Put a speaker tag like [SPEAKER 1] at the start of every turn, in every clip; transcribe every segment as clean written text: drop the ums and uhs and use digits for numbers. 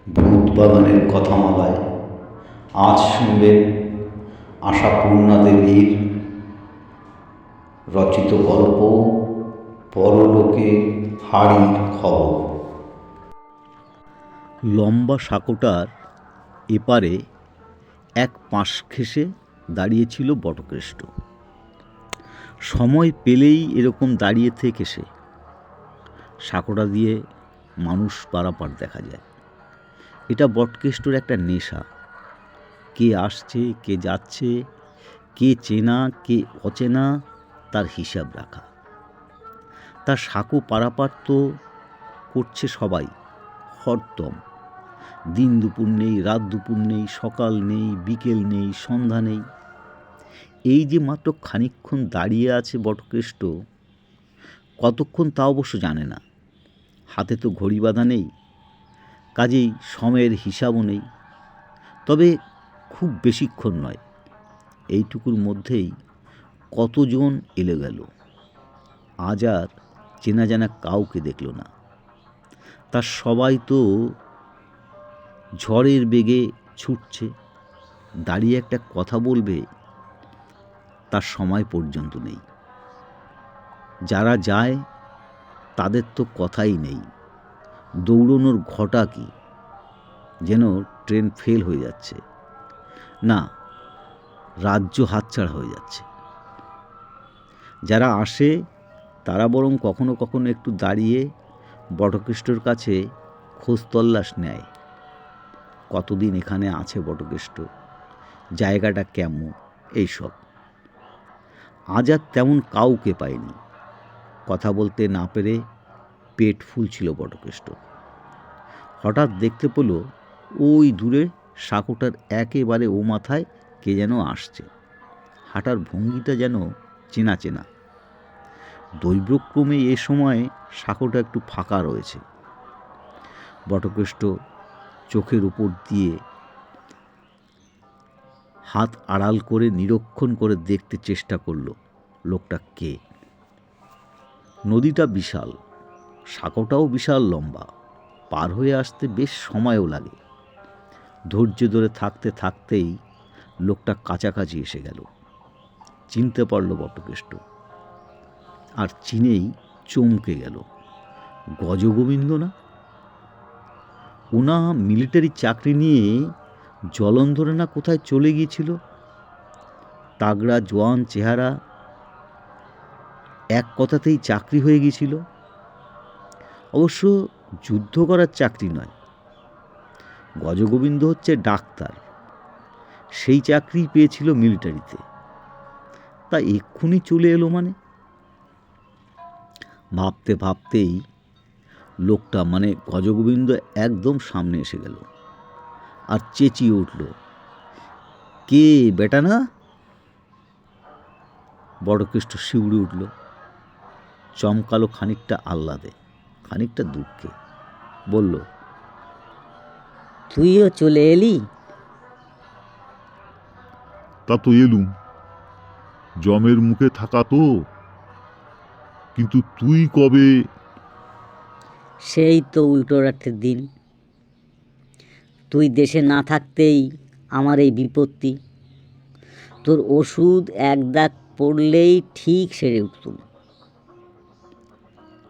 [SPEAKER 1] ভূত বাগানের কথামালায় আজ শুনবেন আশাপূর্ণা দেবীর রচিত গল্প পরলোকে হাড়ির খবর।
[SPEAKER 2] লম্বা সাঁকোটার এপারে এক পাশ ঘেঁষে দাঁড়িয়েছিল বটকেষ্ট। সময় পেলেই এরকম দাঁড়িয়ে থেকে সে সাঁকোটা দিয়ে মানুষ পারাপার দেখা যায়। এটা বটকেষ্টর একটা নেশা। কে আসছে, কে যাচ্ছে, কে চেনা, কে অচেনা, তার হিসাব রাখা। তার সাঁকো পারাপার তো করছে সবাই হরদম। দিন দুপুর নেই, রাত দুপুর নেই, সকাল নেই, বিকেল নেই, সন্ধ্যা নেই। এই যে মাত্র খানিকক্ষণ দাঁড়িয়ে আছে বটকেষ্ট, কতক্ষণ তা অবশ্য জানে না। হাতে তো ঘড়ি বাঁধা নেই, কাজেই সময়ের হিসাবও নেই। তবে খুব বেশিক্ষণ নয়, এইটুকুর মধ্যেই কতজন এলো গেল। আজ আর চেনা জানা কাউকে দেখল না। তার সবাই তো ঝড়ের বেগে ছুটছে। দাঁড়িয়ে একটা কথা বলবে তার সময় পর্যন্ত নেই। যারা যায় তাদের তো কথাই নেই। দৌড়নোর ঘটা কি, যেন ট্রেন ফেল হয়ে যাচ্ছে, না রাজ্য হাতছাড়া হয়ে যাচ্ছে। যারা আসে তারা বরং কখনো কখনো একটু দাঁড়িয়ে বটকেষ্টর কাছে খোঁজ তল্লাশ নেয়। কতদিন এখানে আছে বটকেষ্ট, জায়গাটা কেমন, এইসব। আজ আর তেমন কাউকে পায়নি। কথা বলতে না পেরে পেট ফুলছিল বটকেষ্ট। হঠাৎ দেখতে পেল ওই দূরে সাঁকোটার একেবারে ও মাথায় কে যেন আসছে। হাঁটার ভঙ্গিটা যেন চেনা চেনা। দৈবক্রমে এ সময় সাঁকোটা একটু ফাঁকা রয়েছে। বটকেষ্ট চোখের উপর দিয়ে হাত আড়াল করে নিরীক্ষণ করে দেখতে চেষ্টা করল লোকটা কে। নদীটা বিশাল, সাঁকোটাও বিশাল লম্বা, পার হয়ে আসতে বেশ সময়ও লাগে। ধৈর্য ধরে থাকতে থাকতেই লোকটা কাছাকাছি এসে গেল। চিনতে পারল বটকেষ্ট, আর চিনেই চমকে গেল। গজগোবিন্দ না? ওনা মিলিটারি চাকরি নিয়ে জলন্ধরে না কোথায় চলে গিয়েছিল। তাগড়া জোয়ান চেহারা, এক কথাতেই চাকরি হয়ে গিয়েছিল। অবশ্য যুদ্ধ করার চাকরি নয়, গজগোবিন্দ হচ্ছে ডাক্তার, সেই চাকরি পেয়েছিল মিলিটারিতে। তা এক্ষুনি চলে এলো মানে? ভাবতে ভাবতেই লোকটা মানে গজগোবিন্দ একদম সামনে এসে গেল আর চেঁচিয়ে উঠল, কে বেটা না? বটকেষ্ট শিউরে উঠল। চমকালো খানিকটা আহ্লাদে, খানিকটা দুঃখে। বলল,
[SPEAKER 3] তুইও চলে এলি?
[SPEAKER 4] তা তো এলুম, জমের মুখে থাকা তো। কিন্তু তুই কবে?
[SPEAKER 3] সেই তো উল্টো রাতের দিন। তুই দেশে না থাকতেই আমার এই বিপত্তি। তোর ওষুধ এক দাগ পড়লেই ঠিক সেরে উঠতুম।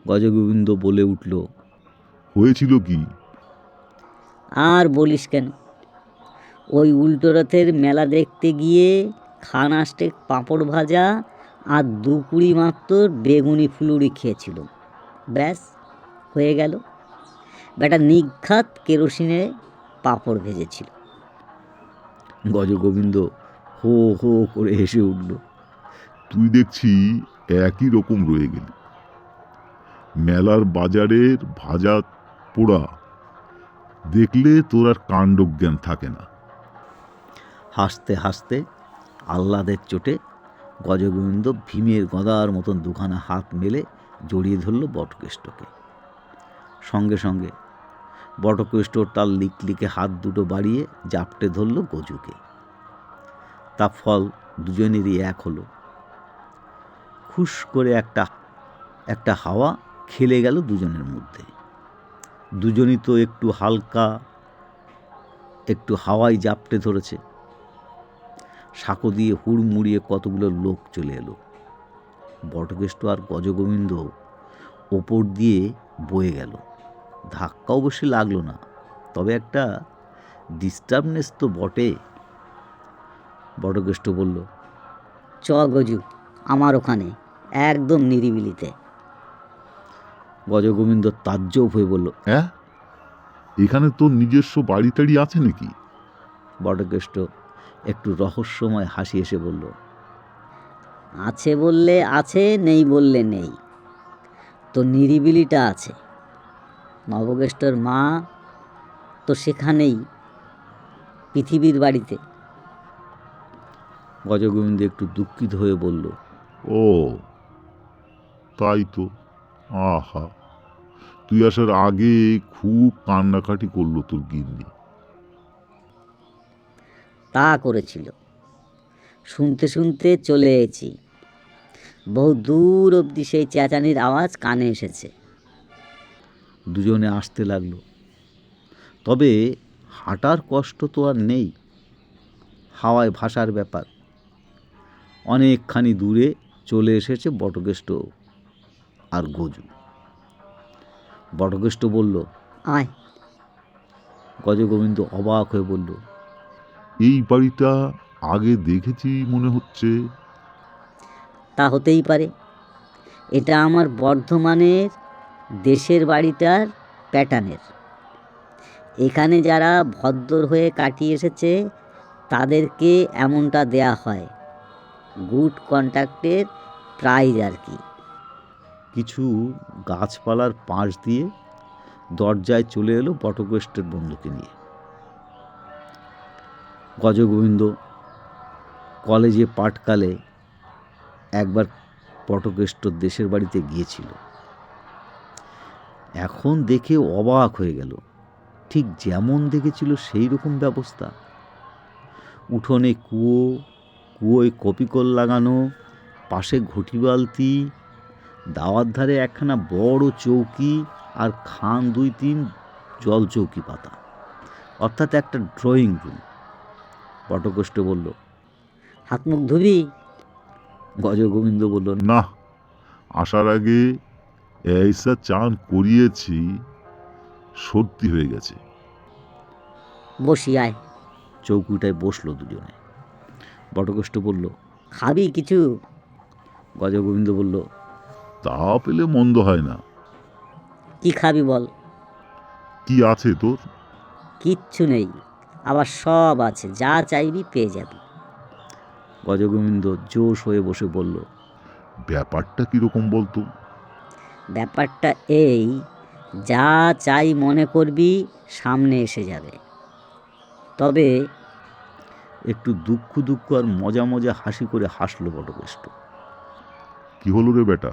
[SPEAKER 2] গজগোবিন্দ বলে উঠল,
[SPEAKER 4] হয়েছিল কি?
[SPEAKER 3] আর বলিস কেন, ওই উল্টো রথের মেলা দেখতে গিয়ে খানাস্টেক পাঁপড় ভাজা আর 2 কুড়ি মাত্র বেগুনি ফুলুরি খেয়েছিল। ব্যাস হয়ে গেল। বেটা নিঘাত কেরোসিনে পাঁপড় ভেজেছিল।
[SPEAKER 2] গজগোবিন্দ হো হো করে হেসে উঠল।
[SPEAKER 4] তুই দেখছি একই রকম রয়ে গেলি। মেলার বাজারের ভাজা পোড়া দেখলে তোর আর কাণ্ডজ্ঞান থাকে না।
[SPEAKER 2] হাসতে হাসতে আহ্লাদের চোটে গজগোবিন্দ ভীমের গদার মতন দুখানা হাত মেলে জড়িয়ে ধরল বটকেষ্টকে। সঙ্গে সঙ্গে বটকেষ্ট তার লিকলিকে হাত দুটো বাড়িয়ে জাপটে ধরল গজুকে। তা ফল দুজনেরই এক হলো। খুশ করে একটা হাওয়া খেলে গেল দুজনের মধ্যে। দুজনই তো একটু হালকা একটু হাওয়ায় জাপটে ধরেছে। সাঁকো দিয়ে হুড়মুড়িয়ে কতগুলো লোক চলে এলো। বটকেষ্ট আর গজগোবিন্দ ওপর দিয়ে বয়ে গেল। ধাক্কা অবশ্যই লাগলো না, তবে একটা ডিস্টার্বনেস তো বটে। বটকেষ্ট বলল,
[SPEAKER 3] চ গজু, আমার ওখানে একদম নিরিবিলিতে।
[SPEAKER 2] গজগোবিন্দ তাজ্জব হয়ে বলল,
[SPEAKER 4] হ্যাঁ, এখানে তোর নিজস্ব বাড়ি টাড়ি আছে নাকি?
[SPEAKER 2] বটকেষ্ট একটু রহস্যময় হাসি এসে বলল,
[SPEAKER 3] আছে বললে আছে, নেই বললে নেই। তো নিরিবিলিটা আছে। নবকেষ্টর মা তো সেখানেই, পৃথিবীর বাড়িতে।
[SPEAKER 2] গজগোবিন্দ একটু দুঃখিত হয়ে বলল,
[SPEAKER 4] ও তাই তো। আহা, তুই আসার আগে খুব কান্নাকাটি করলো তোর গিন্নি।
[SPEAKER 3] তা করেছিল। শুনতে শুনতে চলে এসেছি। বহু দূর অবধি সেই চেঁচানির আওয়াজ কানে এসেছে।
[SPEAKER 2] দুজনে আসতে লাগলো। তবে হাঁটার কষ্ট তো আর নেই। হাওয়ায় ভাষার ব্যাপার। অনেকখানি দূরে চলে এসেছে বটকেষ্ট আর গজু। বটকেষ্ট বলল,
[SPEAKER 3] আয়।
[SPEAKER 2] গজগোবিন্দ অবাক হয়ে বলল,
[SPEAKER 4] এই বাড়িটা আগে দেখেছি মনে হচ্ছে।
[SPEAKER 3] তা হতেই পারে। এটা আমার বর্ধমানের দেশের বাড়িটার প্যাটার্নের। এখানে যারা ভদ্র হয়ে কাটিয়ে এসেছে তাদেরকে এমনটা দেয়া হয়, গুড কন্ট্রাক্টের প্রাইজ আর কি।
[SPEAKER 2] কিছু গাছপালার পাশ দিয়ে দরজায় চলে এলো বটকেষ্টের বন্ধুকে নিয়ে। গজগোবিন্দ কলেজে পাঠকালে একবার বটকেষ্টর দেশের বাড়িতে গিয়েছিল। এখন দেখে অবাক হয়ে গেল। ঠিক যেমন দেখেছিল সেই রকম ব্যবস্থা। উঠোনে কুয়োয় কপিকল লাগানো, পাশে ঘটি বালতি, দাওয়ার ধারে একখানা বড় চৌকি আর খান 2-3 জল চৌকি পাতা, অর্থাৎ একটা ড্রয়িং রুম। বটকেষ্ট বলল,
[SPEAKER 3] হাত মুখ ধুবি?
[SPEAKER 2] গজগোবিন্দ বলল,
[SPEAKER 4] না, আসার আগে এইসা চান করিয়েছি, সত্যি হয়ে গেছে।
[SPEAKER 3] বসি, আয়।
[SPEAKER 2] চৌকিটায় বসলো দুজনে। বটকেষ্ট বলল,
[SPEAKER 3] খাবি কিছু?
[SPEAKER 2] গজগোবিন্দ বলল,
[SPEAKER 4] তা পেলে মন্দ হয় না।
[SPEAKER 3] কি খাবি বল?
[SPEAKER 4] কি আছে তোর?
[SPEAKER 3] কিচ্ছু নেই, আবার সব আছে, যা চাইবি পেয়ে যাবি।
[SPEAKER 2] গজগোবিন্দ জোশ হয়ে বসে বলল,
[SPEAKER 4] ব্যাপারটা কিরকম বলতো?
[SPEAKER 3] ব্যাপারটা এই, যা চাই মনে করবি সামনে এসে যাবে। তবে
[SPEAKER 2] একটু দুঃখ দুঃখ আর মজা মজা হাসি করে হাসলো বটকেষ্ট।
[SPEAKER 4] কি হলো রে বেটা,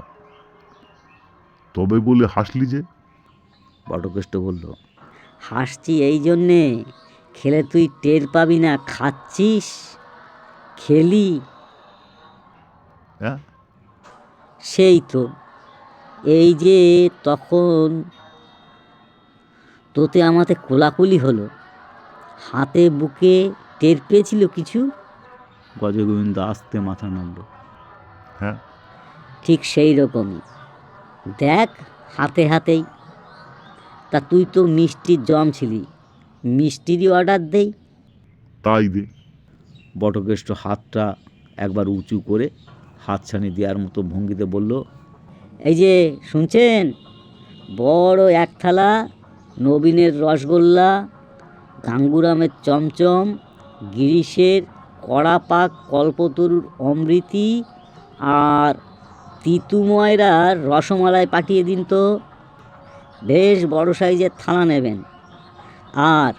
[SPEAKER 4] তবে বলে হাসলি যে?
[SPEAKER 2] বটকেষ্ট বলল,
[SPEAKER 3] হাসছি এই জন্যে, খেলে তুই টের পাবি না খাচ্ছিস। খেলি
[SPEAKER 4] হ্যাঁ,
[SPEAKER 3] সেই তো, এই যে তখন তোতে আমাতে কোলাকুলি হলো, হাতে বুকে টের পেয়েছিল কিছু?
[SPEAKER 2] গজগোবিন্দ আস্তে মাথা নাড়ল।
[SPEAKER 4] হ্যাঁ,
[SPEAKER 3] ঠিক সেই রকমই, দেখ হাতে হাতেই। তা তুই তো মিষ্টির জম ছিলি, মিষ্টিরই অর্ডার দেই।
[SPEAKER 4] তাই দে।
[SPEAKER 2] বটকেষ্ট হাতটা একবার উঁচু করে হাতছানি দেওয়ার মতো ভঙ্গিতে বলল,
[SPEAKER 3] এই যে শুনছেন, বড় এক থালা নবীনের রসগোল্লা, গাঙ্গুরামের চমচম, গিরিশের কড়া পাক কল্পতরুর অমৃতি আর তিতু ময়রার রসমালাই পাঠিয়ে দিন তো। বেশ বড় সাইজের থালা নেবেন, আর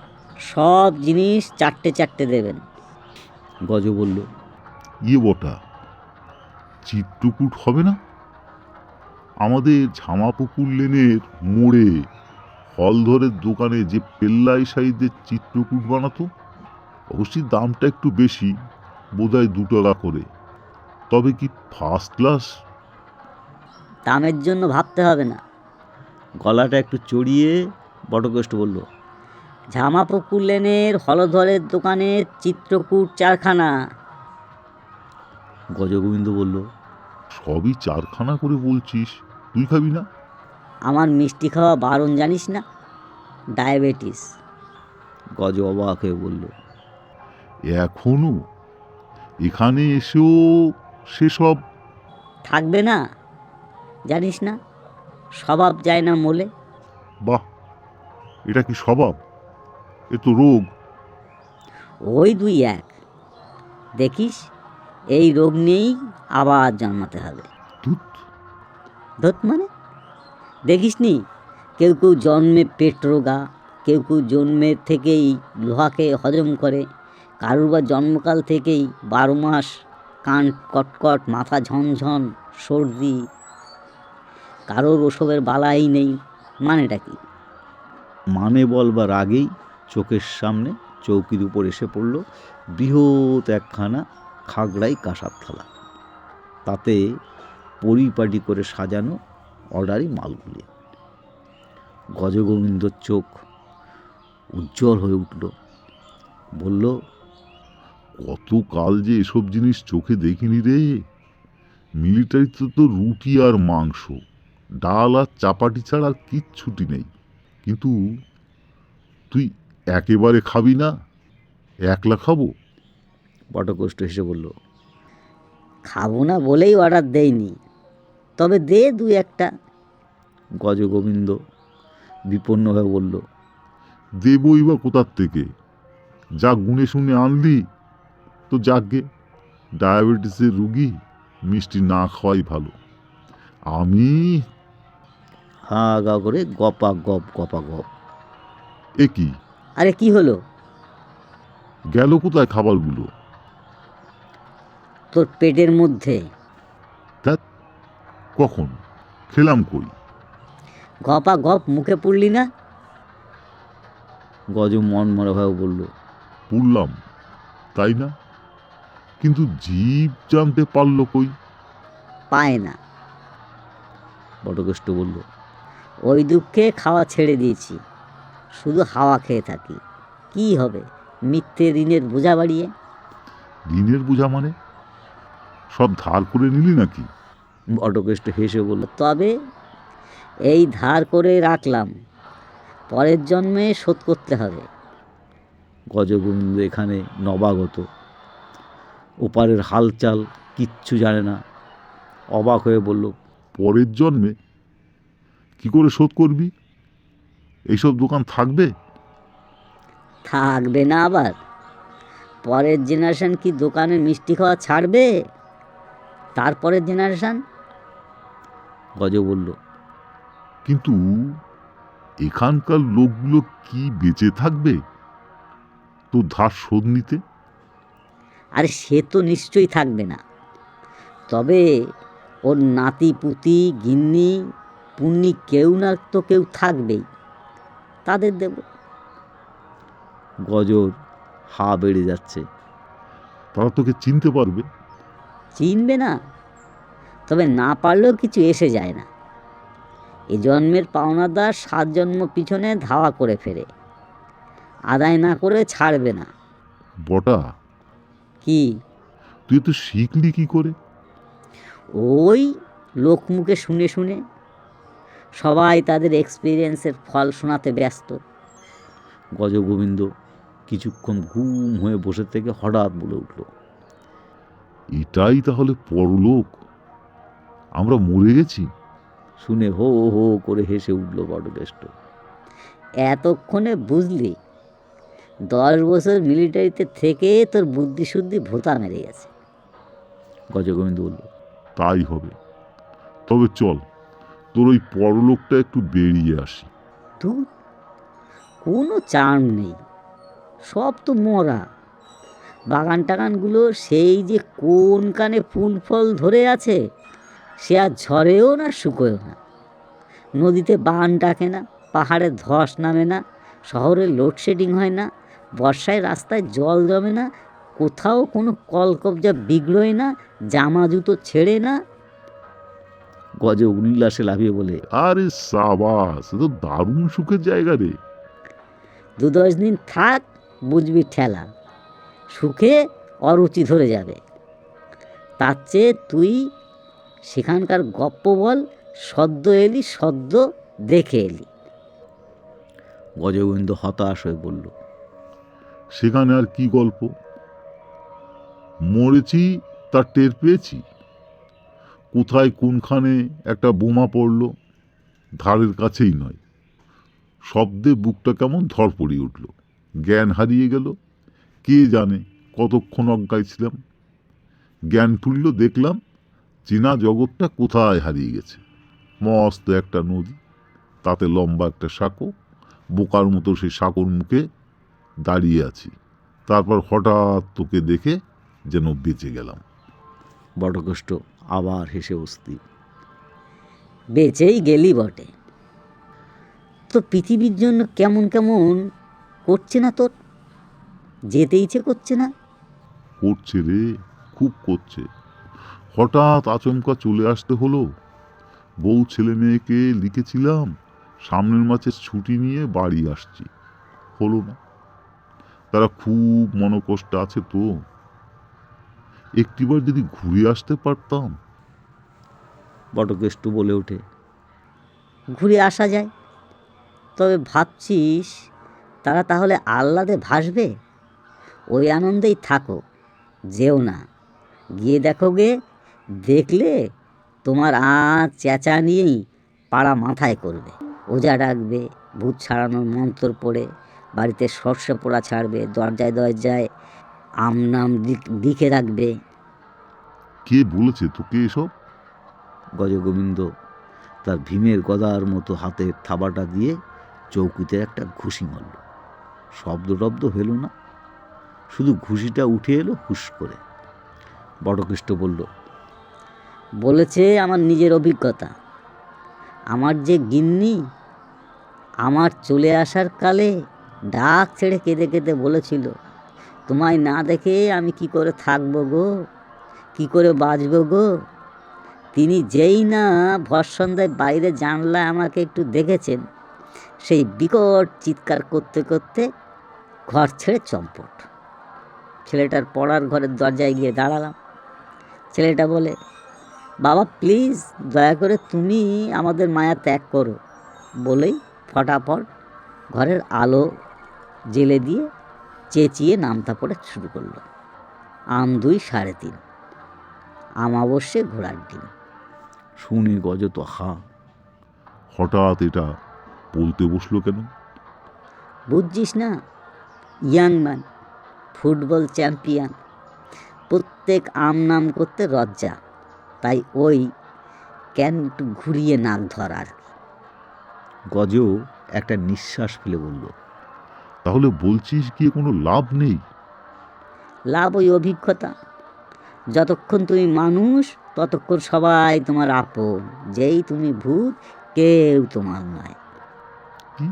[SPEAKER 3] সব জিনিস 4টে দেবেন।
[SPEAKER 2] গজ বলল,
[SPEAKER 4] ইয়ে বটা, চিত্রকূট হবে না? আমাদের ঝামাপুকুর লেনের মোড়ে হলধরের দোকানে যে পেল্লাই সাইজের চিত্রকূট বানাতো, অবশ্যই দামটা একটু বেশি, বোধহয় 2 টাকা করে। তবে কি ফার্স্ট ক্লাস?
[SPEAKER 3] দামের জন্য ভাবতে হবে না।
[SPEAKER 2] গলাটা একটু চড়িয়ে বটকেষ্ট বলল,
[SPEAKER 3] ঝামাপুকুর লেনের হলধরের দোকানে চিত্রকূট চারখানা।
[SPEAKER 2] গজগোবিন্দ বলল,
[SPEAKER 4] সবই চারখানা করে বলছিস, তুই খাবি না?
[SPEAKER 3] আমার মিষ্টি খাওয়া বারণ জানিস না, ডায়াবেটিস।
[SPEAKER 2] গজ অবাক হয়ে বলল,
[SPEAKER 4] এখনো এখানে এসেও সেসব?
[SPEAKER 3] থাকবে না, জানিস না, স্বভাব যায় না মোলে।
[SPEAKER 4] বাহ, এটা কি স্বভাব? এ তো রোগ।
[SPEAKER 3] ওই দুই এক, দেখিস এই রোগ নিয়েই আবার জন্মাতে হবে।
[SPEAKER 4] ধুৎ,
[SPEAKER 3] ধত মানে দেখিস নি, কেউ কেউ জন্মে পেট রোগা, কেউ কেউ জন্মের থেকেই লোহাকে হজম করে, কারুর বা জন্মকাল থেকেই 12 মাস কান কটকট, মাথা ঝনঝন, সর্দি, কারোর ওসবের বালাই নেই। মানেটা কি?
[SPEAKER 2] মানে বলবার আগেই চোখের সামনে চৌকির উপর এসে পড়ল বৃহৎ একখানা খাগড়াই কাঁসার থালা, তাতে পরিপাটি করে সাজানো অর্ডারি মালগুলি। গজগোবিন্দর চোখ উজ্জ্বল হয়ে উঠল, বলল,
[SPEAKER 4] কতকাল যে এসব জিনিস চোখে দেখিনি রে। মিলিটারিতে তো রুটি আর মাংস, ডাল আর চাপাটি ছাড়া আর কিচ্ছুটি নেই। কিন্তু তুই একেবারে খাবি না? একলা খাবো?
[SPEAKER 2] বটকষ্ট হেসে বলল,
[SPEAKER 3] খাবো না বলেই অর্ডার দেয়নি, তবে দে দুই একটা।
[SPEAKER 2] গজগোবিন্দ বিপন্ন হয়ে বলল,
[SPEAKER 4] দেবই বা কোথার থেকে? যা গুনে শুনে আনলি তো যাকগে, ডায়াবেটিসের রুগী, মিষ্টি না খাওয়াই ভালো। আমি
[SPEAKER 2] হা গা করে গপা গপ গপা গপ।
[SPEAKER 4] এ কি
[SPEAKER 3] আরে কি হলো?
[SPEAKER 4] গেল কোথায় খাবারগুলো?
[SPEAKER 3] তোর পেটের মধ্যে।
[SPEAKER 4] ধ্যাৎ, কখন খেলাম কই?
[SPEAKER 3] গপা গপ মুখে পুড়লি না?
[SPEAKER 2] গজ মন মরা হয়ে বলল,
[SPEAKER 4] পুড়লাম তাই না, কিন্তু জীব জানতে পারলো কই?
[SPEAKER 3] পায় না।
[SPEAKER 2] বটকষ্ট বলল,
[SPEAKER 3] ওই দুঃখে খাওয়া ছেড়ে দিয়েছি, শুধু হাওয়া খেয়ে থাকি। কি হবে মিথ্যে ঋণের বোঝা বাড়িয়ে?
[SPEAKER 4] ঋণের বোঝা মানে? সব ধার করে নিলি নাকি?
[SPEAKER 2] বটকষ্ট হেসে বলল,
[SPEAKER 3] তবে এই ধার করে রাখলাম, পরের জন্মে শোধ করতে হবে।
[SPEAKER 2] গজগোবিন্দ এখানে নবাগত, ওপারের হালচাল কিচ্ছু জানে না, অবাক হয়ে বলল,
[SPEAKER 4] পরের জন্মে কি করে শোধ করবি? এইসব দোকান থাকবে?
[SPEAKER 3] থাকবে না আবার? পরের জেনারেশন কি দোকানে মিষ্টি খাওয়া ছাড়বে? তারপরের জেনারেশন?
[SPEAKER 2] গজ বলল,
[SPEAKER 4] কিন্তু এখানকার লোকগুলো কি বেঁচে থাকবে তো ধার শোধ নিতে?
[SPEAKER 3] আরে সে তো নিশ্চয়ই থাকবে না, তবে ওর নাতি পুতি গিন্নি পুন্নি কেউ না তো কেউ থাকবেই, তাদের দেব।
[SPEAKER 2] গজর হা বেড়ে যাচ্ছে।
[SPEAKER 4] তারা তোকে চিনতে পারবে?
[SPEAKER 3] চিনবে না, তবে না পারলেও কিছু এসে যায় না। এ জন্মের পাওনাদার 7 জন্ম পিছনে ধাওয়া করে ফেরে, আদায় না করে ছাড়বে না।
[SPEAKER 4] বটা,
[SPEAKER 3] কি?
[SPEAKER 4] তুই তো শিখলি কি করে?
[SPEAKER 3] ওই লোকমুখে শুনে শুনে, সবাই তাদের এক্সপিরিয়েন্সের ফল শোনাতে ব্যস্ত।
[SPEAKER 2] গজগোবিন্দ কিছুক্ষণ ঘুম হয়ে বসে থেকে হঠাৎ বলে উঠল,
[SPEAKER 4] এটাই তাহলে পরলোক? আমরা মরে গেছি?
[SPEAKER 2] শুনে হো হো করে হেসে উঠল বটকেষ্ট।
[SPEAKER 3] এতক্ষণে বুঝলি? 10 বছর মিলিটারিতে থেকে তোর বুদ্ধি শুদ্ধি ভোতা মেরে গেছে।
[SPEAKER 2] গজগোবিন্দ বলল,
[SPEAKER 4] তাই হবে। তবে চল, তোর ওই পরলোকটা একটু বেরিয়ে আসি।
[SPEAKER 3] তুই কোনো চার্ম নেই, সব তো মরা। বাগান টাগানগুলো সেই যে কোন কানে ফুল ফল ধরে আছে, সে আর ঝরেও না শুকোয়ও না। নদীতে বান ডাকে না, পাহাড়ে ধস নামে না, শহরে লোডশেডিং হয় না, বর্ষায় রাস্তায় জল জমে না, কোথাও কোনো কলকবজা বিগড়োয় না, জামা জুতো ছেড়ে না।
[SPEAKER 2] গজ উল্লাসে লাফিয়ে বলে,
[SPEAKER 4] আরে সাবাস, এ তো দারুণ সুখের জায়গা রে।
[SPEAKER 3] 2-10 দিন থাক, বুঝবি ঠেলা, সুখে অরুচি ধরে যাবে। তার চেয়ে তুই সেখানকার গপ্প বল, সদ্য এলি, সদ্য দেখে এলি।
[SPEAKER 2] গজগোবিন্দ হতাশ হয়ে বলল,
[SPEAKER 4] সেখানে আর কি গল্প? মরেছি তার টের পেয়েছি। কোথায় কোনখানে একটা বোমা পড়লো, ধারের কাছেই নয়। শব্দে বুকটা কেমন ধড়পড়িয়ে উঠল। জ্ঞান হারিয়ে গেল। কে জানে কতক্ষণ অজ্ঞায় ছিলাম। জ্ঞান ফিরল, দেখলাম চেনা জগৎটা কোথায় হারিয়ে গেছে। মস্ত একটা নদী, তাতে লম্বা একটা সাঁকো, বোকার মতো সেই সাঁকোর মুখে দাঁড়িয়ে আছি। তারপর হঠাৎ তোকে দেখে যেন বেঁচে গেলাম।
[SPEAKER 2] বটকেষ্ট আবার হেসে অস্থির।
[SPEAKER 3] বেঁচেই গেলি বটে, তো পৃথিবীর জন্য কেমন কেমন করছে না তোর? যেতে ইচ্ছে করছে না?
[SPEAKER 4] করছে রে, খুব করছে। হঠাৎ আচমকা চলে আসতে হলো। বউ ছেলে মেয়েকে লিখেছিলাম সামনের মাসের ছুটি নিয়ে বাড়ি আসছি, হলো না। তারা খুব মনোকষ্ট আছে তো। একটিবার যদি ঘুরে আসতে পারতাম।
[SPEAKER 2] বটকেষ্ট বলে ওঠে,
[SPEAKER 3] ঘুরে আসা যায়, তবে ভাবছিস তারা তাহলে আহ্লাদে ভাসবে? ওই আনন্দেই থাকো, যেও না। গিয়ে দেখো গে, দেখলে তোমার চেঁচা নিয়েই পাড়া মাথায় করবে। ওঝা ডাকবে, ভূত ছাড়ানোর মন্ত্র পড়ে বাড়িতে সর্ষে পোড়া ছাড়বে, দরজায় দরজায় নাম লিখে রাখবে।
[SPEAKER 4] কে বলেছে তোকে এসব?
[SPEAKER 2] গজগোবিন্দ তার ভীমের গদার মতো হাতের থাবাটা দিয়ে চৌকিতে একটা ঘুষি মারল। শব্দ টব্দ হলো না, শুধু ঘুষিটা উঠে এলো হুস করে। বটকেষ্ট বলল,
[SPEAKER 3] বলেছে আমার নিজের অভিজ্ঞতা। আমার যে গিন্নি আমার চলে আসার কালে ডাক ছেড়ে কেঁদে কেঁদে বলেছিল, তোমায় না দেখে আমি কি করে থাকবো গো, কি করে বাঁচবো গো। তিনি যেই না ভর সন্ধ্যায় বাইরে জানলায় আমাকে একটু দেখেছেন, সেই বিকট চিৎকার করতে করতে ঘর ছেড়ে চম্পট। ছেলেটার পড়ার ঘরের দরজায় গিয়ে দাঁড়ালাম। ছেলেটা বলে, বাবা প্লিজ দয়া করে তুমি আমাদের মায়া ত্যাগ করো, বলেই ফটাফট ঘরের আলো জেলে দিয়ে চেঁচিয়ে নামতা পড়ে শুরু করলো। 2 3:30, আমাবস্যে ঘোড়ার ডিম।
[SPEAKER 2] শুনে গজ তো হা।
[SPEAKER 4] হঠাৎ এটা বলতে বসলো কেন?
[SPEAKER 3] বুঝছিস না, ইয়াং ম্যান, ফুটবল চ্যাম্পিয়ন, প্রত্যেক নাম করতে লজ্জা, তাই ওই কেন একটু ঘুরিয়ে নাক ধরার।
[SPEAKER 2] গজও একটা নিঃশ্বাস ফেলে বলল,
[SPEAKER 4] তাহলে বলছিস গিয়ে কোনো লাভ নেই?
[SPEAKER 3] লাভ ওই অভিজ্ঞতা। যতক্ষণ তুমি মানুষ ততক্ষণ সবাই তোমার আপন, যেই তুমি ভূত কেউ তোমার নয়।
[SPEAKER 4] কি,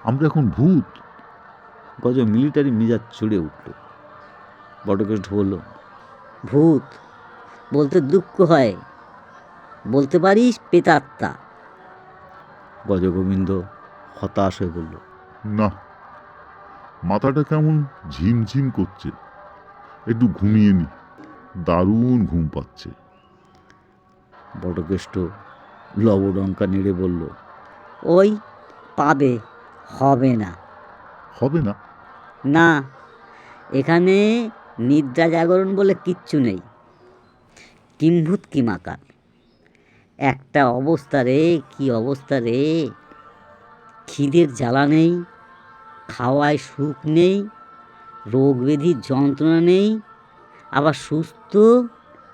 [SPEAKER 4] আমরা এখন ভূত?
[SPEAKER 2] গজ মিলিটারি মেজাজ চড়ে উঠল। বটকেষ্ট বলল,
[SPEAKER 3] ভূত বলতে দুঃখ হয়, বলতে পারিস প্রেতাত্মা।
[SPEAKER 2] গজগোবিন্দ হতাশ হয়ে বলল,
[SPEAKER 4] না, মাথাটা কেমন ঝিমঝিম করছে, একটু ঘুমিয়ে নি, দারুণ ঘুম পাচ্ছে।
[SPEAKER 2] বটকেষ্ট লবডঙ্কা নেড়ে বলল,
[SPEAKER 3] ওই পাবে, হবে না।
[SPEAKER 4] হবে না?
[SPEAKER 3] না, এখানে নিদ্রা জাগরণ বলে কিচ্ছু নেই। কিম্ভূত কিমাকার একটা অবস্থা রে, কি অবস্থা রে। খিদের জ্বালা নেই, খাওয়ায় সুখ নেই, রোগ ব্যাধির যন্ত্রণা নেই, আবার সুস্থ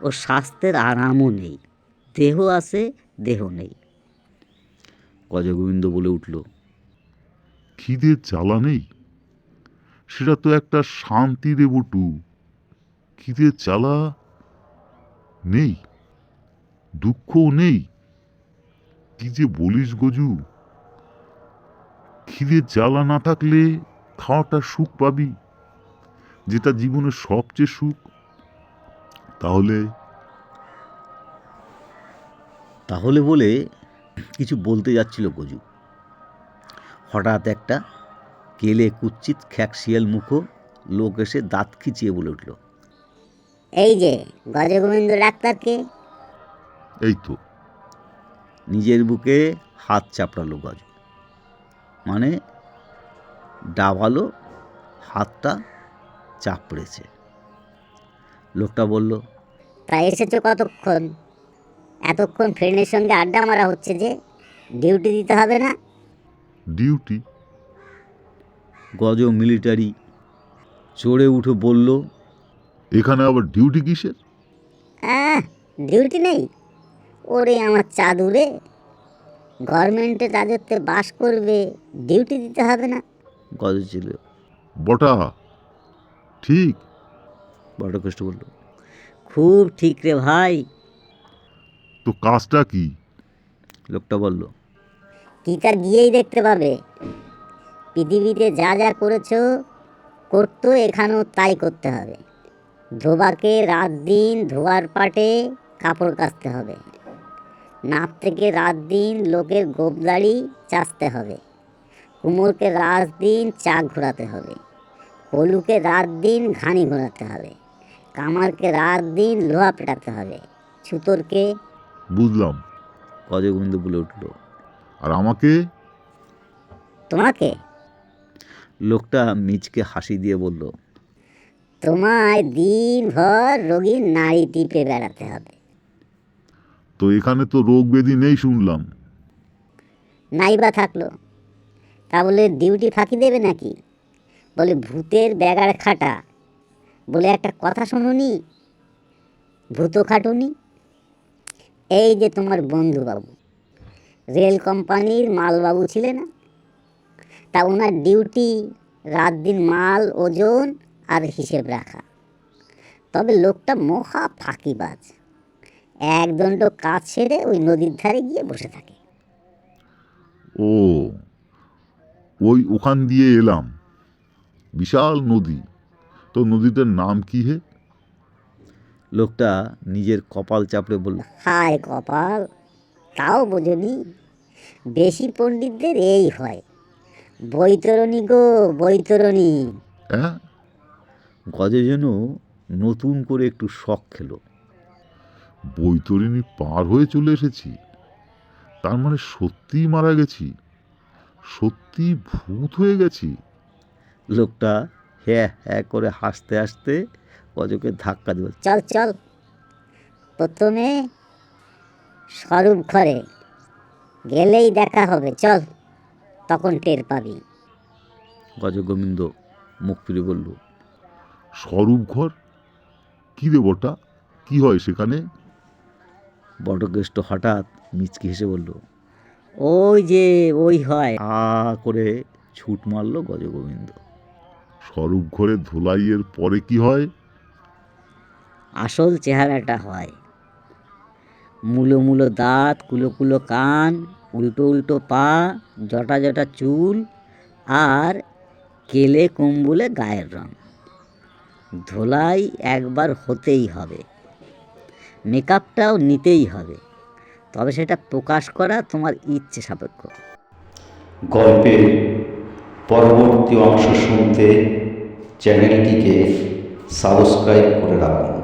[SPEAKER 3] ও স্বাস্থ্যের আরামও নেই। দেহ আছে, দেহ নেই।
[SPEAKER 2] গজগোবিন্দ বলে উঠল,
[SPEAKER 4] খিদের জ্বালা নেই? সেটা তো একটা শান্তি রে বটু। খিদের জ্বালা নেই, দুঃখও নেই? কি যে বলিস গজু! খিদের জ্বালা না থাকলে খাওয়াটা সুখ পাবি, যেটা জীবনের সবচেয়ে সুখ।
[SPEAKER 2] তাহলে বলে কিছু বলতে যাচ্ছিল গজু। হঠাৎ একটা কেলে কুচ্ছিত খ্যাক শিয়াল মুখো লোক এসে দাঁত খিচিয়ে বলে উঠল,
[SPEAKER 3] এই যে গজগোবিন্দ ডাক্তারকে।
[SPEAKER 4] এই তো।
[SPEAKER 2] নিজের বুকে হাত চাপড়ালো গজ, মানে ডাবালো, হাতটা চাপড়েছে। লোকটা বলল,
[SPEAKER 3] তা এসেছো কতক্ষণ? এতক্ষণ ফ্রেন্ডের সঙ্গে আড্ডা মারা হচ্ছে যে, ডিউটি দিতে হবে না?
[SPEAKER 4] ডিউটি?
[SPEAKER 2] গজ মিলিটারি চড়ে উঠে বলল,
[SPEAKER 4] এখানে আবার ডিউটি কিসের?
[SPEAKER 3] ডিউটি নেই? ওরে আমার চাঁদুরে, গভর্নমেন্টের রাজত্বে বাস করবে, ডিউটি দিতে হবে না?
[SPEAKER 2] গজ ছিল।
[SPEAKER 4] বটা ঠিক?
[SPEAKER 2] বটকেষ্ট বলল,
[SPEAKER 3] খুব ঠিক রে ভাই।
[SPEAKER 4] তো কাজটা কি?
[SPEAKER 2] লোকটা বলল,
[SPEAKER 3] কি তা গিয়েই দেখতে পাবে। পৃথিবীতে যা যা করেছো করতো, এখানেও তাই করতে হবে। ধোবাকে রাত দিন ধোয়ার পাটে কাপড় কাচতে হবে। নাপ থেকে রাত দিন লোকের গোপদাড়ি চাচতে হবে। কুমোরকে রাত দিন চাক ঘোরাতে হবে। কলুকে রাত দিন ঘানি ঘোরাতে হবে। কামারকে রাত দিন লোহা পেটাতে হবে। ছুতোরকে।
[SPEAKER 4] বুঝলাম।
[SPEAKER 2] গজগোবিন্দ বলে উঠল,
[SPEAKER 4] আর আমাকে?
[SPEAKER 3] তোমাকে?
[SPEAKER 2] লোকটা মিচকে হাসি দিয়ে বলল,
[SPEAKER 3] তোমায় দিনভর রোগীর নাড়ি টিপে বেড়াতে হবে।
[SPEAKER 4] তো এখানে তো রোগ ব্যাধি নেই শুনলাম।
[SPEAKER 3] নাই বা থাকলো, তা বলে ডিউটি ফাঁকি দেবে নাকি? বলে ভূতের ব্যাগার খাটা বলে একটা কথা শোনোনি? ভূত খাটুনি। এই যে তোমার বন্ধুবাবু, রেল কোম্পানির মালবাবু ছিলেন না? তা ওনার ডিউটি রাত দিন মাল ওজন আর হিসেব রাখা। তবে লোকটা মহা ফাঁকিবাজ। একদণ্ড কাজ ছেড়ে ওই নদীর ধারে গিয়ে বসে থাকে।
[SPEAKER 4] ও, ওখান দিয়ে এলাম। বিশাল নদী। তো নদীটার নাম কি হে?
[SPEAKER 2] লোকটা নিজের কপাল চাপড়ে বলল,
[SPEAKER 3] হায় কপাল, তাও বোঝনি? বেশি পণ্ডিতদের এই হয়। বৈতরণী গো, বৈতরণী।
[SPEAKER 4] হ্যাঁ?
[SPEAKER 2] গজে যেন নতুন করে একটু শখ খেলো।
[SPEAKER 4] বৈতরণী পার হয়ে চলে এসেছি? তার মানে সত্যিই মারা গেছি? সত্যি ভূত হয়ে গেছি?
[SPEAKER 2] লোকটা হ্যাঁ হ্যাঁ করে হাসতে হাসতে গজকে ধাক্কা দেবে।
[SPEAKER 3] চল চল, প্রথমে স্বরূপ ঘরে গেলেই দেখা হবে, চল, তখন টের পাবি।
[SPEAKER 2] গজগোবিন্দ মুখ ফিরে বলল,
[SPEAKER 4] স্বরূপ ঘর? কি রে বটা, কি হয় সেখানে?
[SPEAKER 2] বটকেষ্ট হঠাৎ মিচকি হেসে বলল,
[SPEAKER 3] ওই যে ওই হয়।
[SPEAKER 2] করে ছুট মারল গজগোবিন্দ।
[SPEAKER 4] স্বরূপ ঘরে ধোলাইয়ের পরে কি হয়?
[SPEAKER 3] আসল চেহারাটা হয়। মুলো মুলো দাঁত, কুলো কুলো কান, উল্টো উল্টো পা, জটা জটা চুল আর কেলে কম্বলে গায়ের রং। ধোলাই একবার হতেই হবে, মেকআপটাও নিতেই হবে, তবে সেটা প্রকাশ করা তোমার ইচ্ছে সাপেক্ষ।
[SPEAKER 1] গল্পের পরবর্তী অংশ শুনতে চ্যানেলটিকে সাবস্ক্রাইব করে রাখুন।